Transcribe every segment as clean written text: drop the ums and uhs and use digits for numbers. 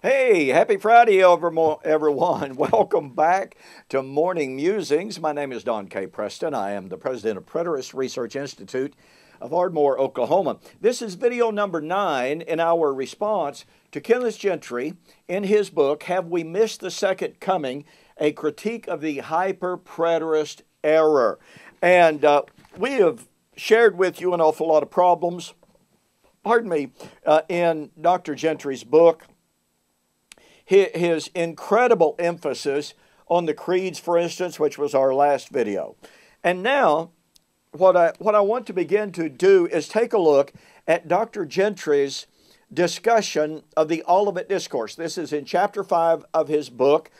Hey, happy Friday, everyone. Welcome back to Morning Musings. My name is Don K. Preston. I am the president of Preterist Research Institute of Ardmore, Oklahoma. This is video number 9 in our response to Kenneth Gentry in his book, Have We Missed the Second Coming? A Critique of the Hyper-Preterist Error. And we have shared with you an awful lot of problems, in Dr. Gentry's book. His incredible emphasis on the creeds, for instance, which was our last video. And now, what I want to begin to do is take a look at Dr. Gentry's discussion of the Olivet Discourse. This is in chapter 5 of his book,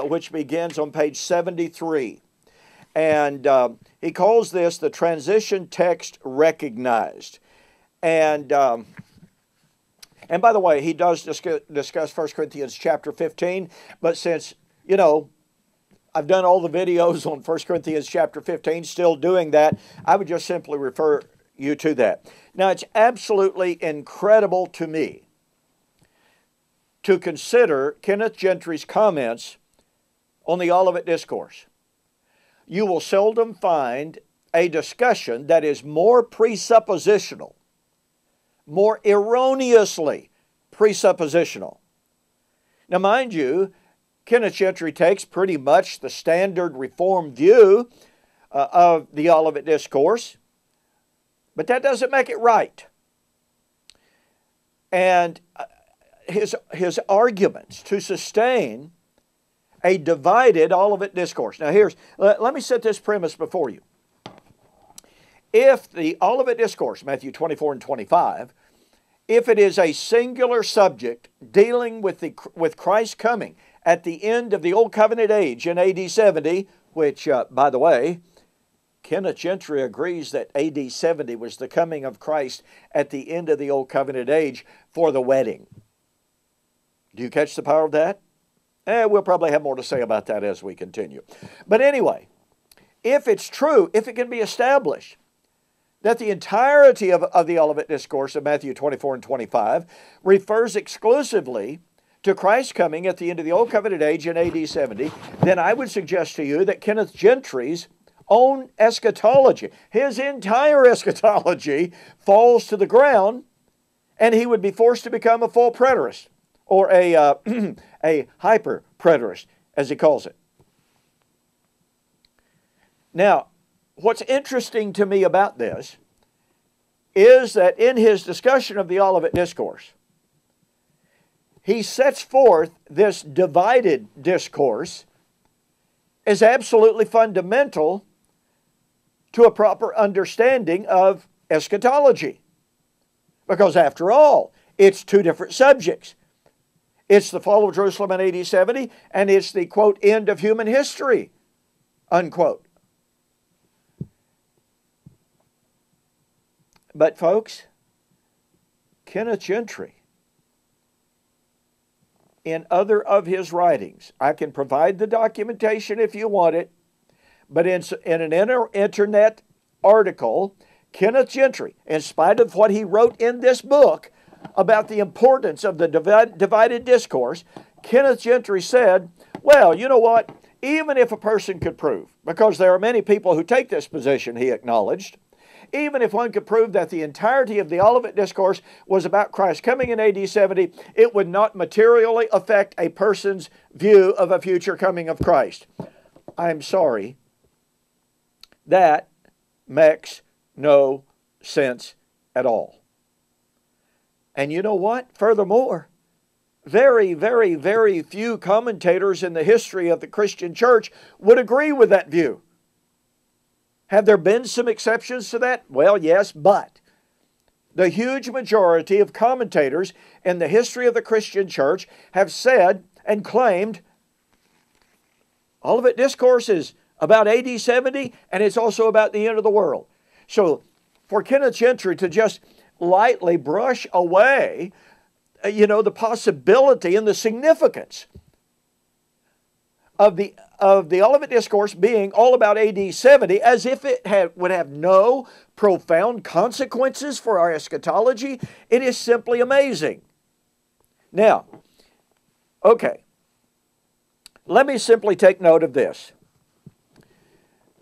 which begins on page 73. And he calls this the transition text recognized. And by the way, he does discuss 1 Corinthians chapter 15, but since, I've done all the videos on 1 Corinthians chapter 15, still doing that, I would just simply refer you to that. Now, it's absolutely incredible to me to consider Kenneth Gentry's comments on the Olivet Discourse. You will seldom find a discussion that is more presuppositional, more erroneously presuppositional. Now, mind you, Kenneth Gentry takes pretty much the standard Reformed view of the Olivet Discourse, but that doesn't make it right. And his arguments to sustain a divided Olivet Discourse. Now, let me set this premise before you. If the Olivet Discourse, Matthew 24 and 25, if it is a singular subject dealing with Christ's coming at the end of the Old Covenant age in AD 70, which, by the way, Kenneth Gentry agrees that AD 70 was the coming of Christ at the end of the Old Covenant age for the wedding. Do you catch the power of that? We'll probably have more to say about that as we continue. But anyway, if it's true, if it can be established that the entirety of the Olivet Discourse of Matthew 24 and 25 refers exclusively to Christ's coming at the end of the Old Covenant age in AD 70, then I would suggest to you that Kenneth Gentry's own eschatology, his entire eschatology, falls to the ground, and he would be forced to become a full preterist, or a hyper-preterist, as he calls it. Now, what's interesting to me about this is that in his discussion of the Olivet Discourse, he sets forth this divided discourse as absolutely fundamental to a proper understanding of eschatology. Because after all, it's two different subjects. It's the fall of Jerusalem in AD 70, and it's the, quote, end of human history, unquote. But folks, Kenneth Gentry, in other of his writings, I can provide the documentation if you want it, but in an internet article, Kenneth Gentry, in spite of what he wrote in this book about the importance of the divided discourse, Kenneth Gentry said, well, you know what? Even if a person could prove, because there are many people who take this position, he acknowledged, even if one could prove that the entirety of the Olivet Discourse was about Christ coming in AD 70, it would not materially affect a person's view of a future coming of Christ. I'm sorry. That makes no sense at all. And you know what? Furthermore, very, very, very few commentators in the history of the Christian church would agree with that view. Have there been some exceptions to that? Well, yes, but the huge majority of commentators in the history of the Christian church have said and claimed Olivet Discourse is about AD 70 and it's also about the end of the world. So for Kenneth Gentry to just lightly brush away, the possibility and the significance of the Olivet Discourse being all about AD 70 as if it would have no profound consequences for our eschatology, it is simply amazing. Now, Okay. Let me simply take note of this.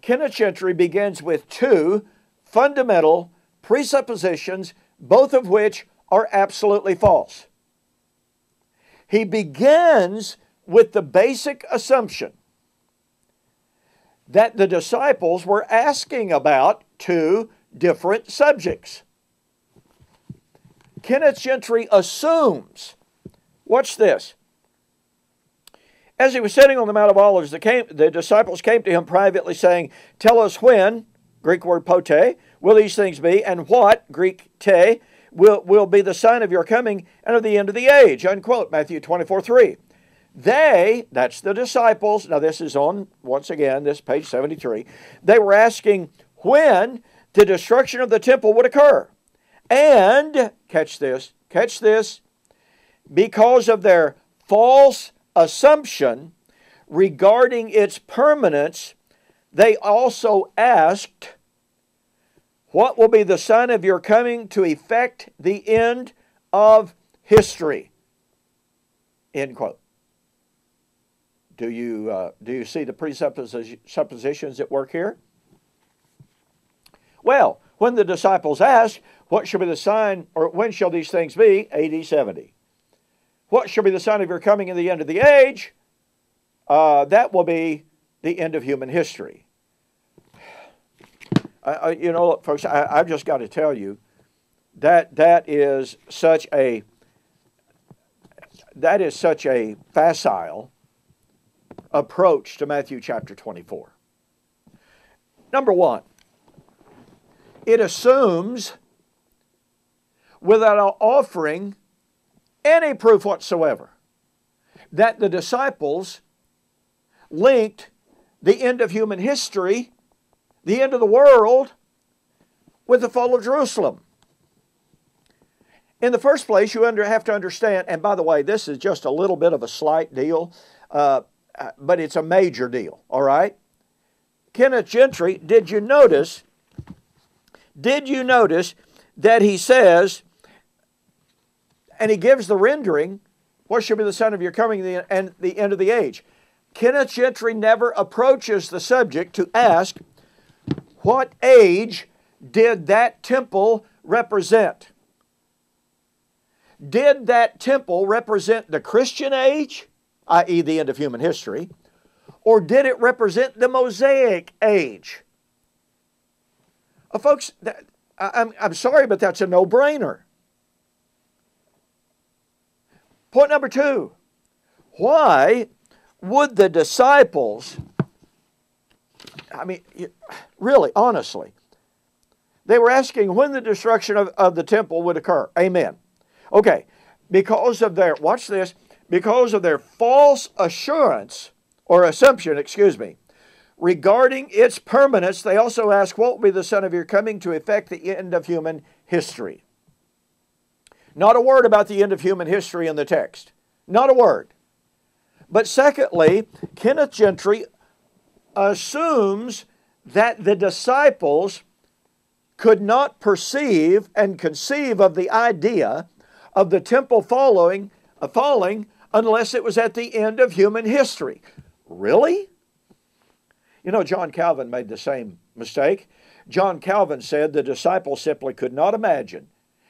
Kenneth Gentry begins with two fundamental presuppositions, both of which are absolutely false. He begins with the basic assumption that the disciples were asking about two different subjects. Kenneth Gentry assumes, watch this, as he was sitting on the Mount of Olives, the disciples came to him privately saying, "Tell us when," Greek word pote, "will these things be, and what," Greek te, will be the sign of your coming and of the end of the age," unquote, Matthew 24:3. They, that's the disciples, now this is on, once again, this page 73, they were asking when the destruction of the temple would occur. And, catch this, because of their false assumption regarding its permanence, they also asked, "What will be the sign of your coming to effect the end of history?" End quote. Do you see the presuppositions at work here? Well, when the disciples asked, "What shall be the sign, or when shall these things be?" AD 70. "What shall be the sign of your coming and the end of the age?" That will be the end of human history. You know, folks, I've just got to tell you that is such a facile approach to Matthew chapter 24. Number one, it assumes, without offering any proof whatsoever, that the disciples linked the end of human history, the end of the world, with the fall of Jerusalem. In the first place, you have to understand, and by the way, this is just a little bit of a slight deal, but it's a major deal, all right? Kenneth Gentry, did you notice that he says, and he gives the rendering, "What shall be the sign of your coming and the end of the age?" Kenneth Gentry never approaches the subject to ask, what age did that temple represent? Did that temple represent the Christian age, i.e. the end of human history, or did it represent the Mosaic age? Folks, I'm sorry, but that's a no-brainer. Point number two, why would the disciples, I mean, really, honestly, they were asking when the destruction of the temple would occur. Amen. Okay, because of their, watch this, because of their false assurance, or assumption, regarding its permanence, they also ask, what will be the sign of your coming to effect the end of human history? Not a word about the end of human history in the text. Not a word. But secondly, Kenneth Gentry assumes that the disciples could not perceive and conceive of the idea of the temple falling unless it was at the end of human history. Really? You know, John Calvin made the same mistake. John Calvin said the disciples simply could not imagine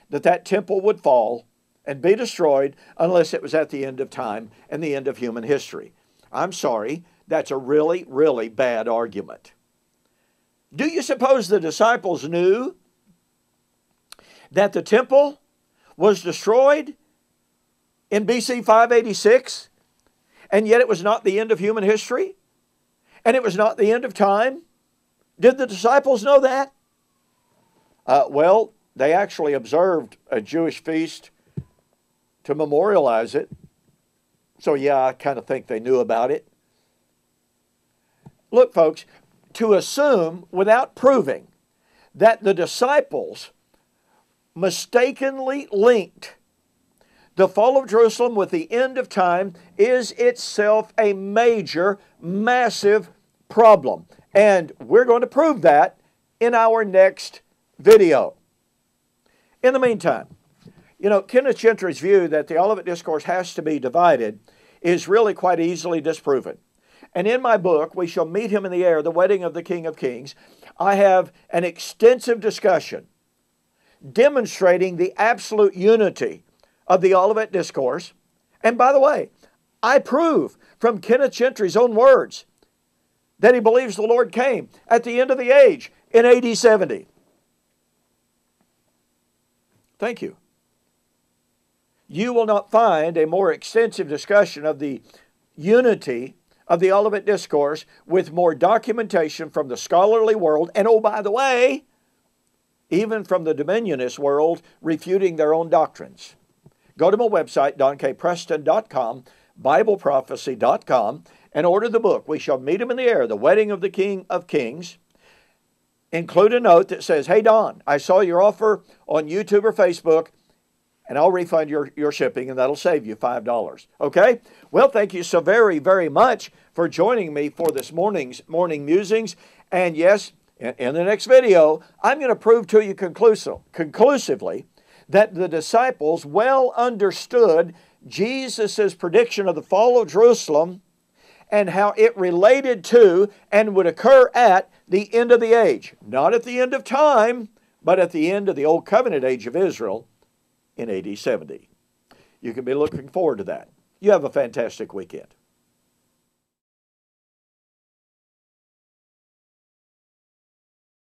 that temple would fall and be destroyed unless it was at the end of time and the end of human history. I'm sorry, that's a really, really bad argument. Do you suppose the disciples knew that the temple was destroyed in BC 586, and yet it was not the end of human history? And it was not the end of time? Did the disciples know that? Well, they actually observed a Jewish feast to memorialize it. So yeah, I kind of think they knew about it. Look, folks, to assume without proving that the disciples mistakenly linked the fall of Jerusalem with the end of time is itself a major, massive problem. And we're going to prove that in our next video. In the meantime, you know, Kenneth Gentry's view that the Olivet Discourse has to be divided is really quite easily disproven. And in my book, We Shall Meet Him in the Air, the Wedding of the King of Kings, I have an extensive discussion demonstrating the absolute unity of the Olivet Discourse. And by the way, I prove from Kenneth Gentry's own words that he believes the Lord came at the end of the age in AD 70. Thank you. You will not find a more extensive discussion of the unity of the Olivet Discourse with more documentation from the scholarly world, and oh, by the way, even from the dominionist world refuting their own doctrines. Go to my website, donkpreston.com, BibleProphecy.com, and order the book, We Shall Meet Him in the Air, the Wedding of the King of Kings. Include a note that says, hey, Don, I saw your offer on YouTube or Facebook, and I'll refund your shipping, and that'll save you $5. Okay? Well, thank you so very, very much for joining me for this morning's morning musings. And yes, in the next video, I'm going to prove to you conclusively that the disciples well understood Jesus' prediction of the fall of Jerusalem and how it related to and would occur at the end of the age. Not at the end of time, but at the end of the Old Covenant age of Israel in AD 70. You can be looking forward to that. You have a fantastic weekend.